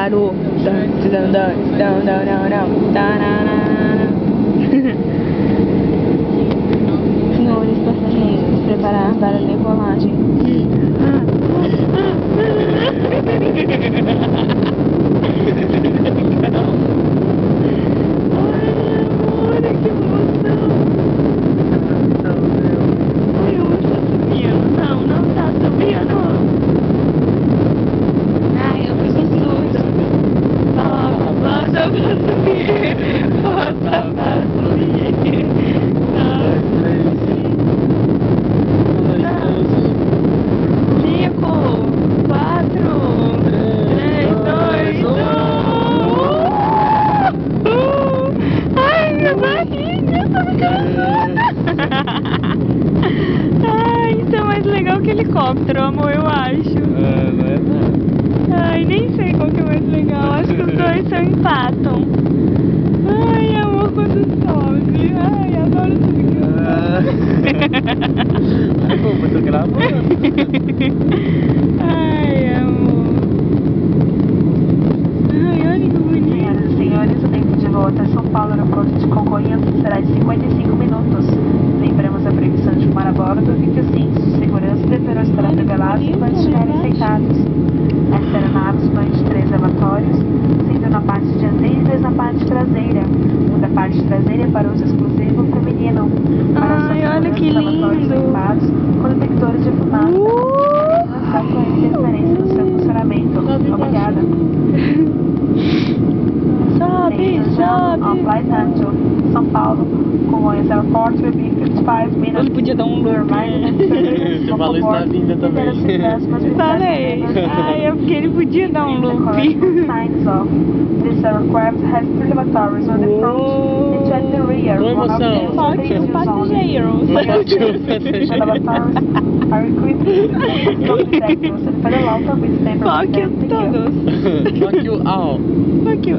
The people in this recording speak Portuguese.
parou. Senhores passageiros, preparar para a decolagem. Isso é mais legal que helicóptero, amor, eu acho. Não é nada. Ai, nem sei qual que é mais legal. Acho que os dois só empatam. Ai, amor, quando sobe. Ai, adoro tudo. Ai, pô, eu tô gravando. Ai, amor. Ai, olha que bonito. Senhoras e senhores, o tempo de volta a São Paulo, aeroporto de Congonhas, será de 55 minutos. Lembramos a proibição de fumar a bordo e que os cintos de segurança deverão estar nivelados quando estiverem sentados. As aeronaves põem de 3 lavatórios, sendo na parte dianteira e 2 na parte traseira. Um da parte traseira para uso exclusivo feminino. Para Ai, olha que lavatórios lindo. equipados com detectores de fumaça. Não está com interferência no seu funcionamento. Obrigada. Sobe. Flight Angel, São Paulo, Congonhas Airport, will be 55 minutes. Ele podia dar um loop. Você falou isso na vinda também. Falei. Ai, é porque ele podia dar um loop. Signs off. This aircraft has 3 lavatories on the front and 2 at the rear. Oi, emoção. Foque os passageiros. The lavatories are equipped with detectors and federal with stamp. Foque todos. Fuck you all. Fuck you.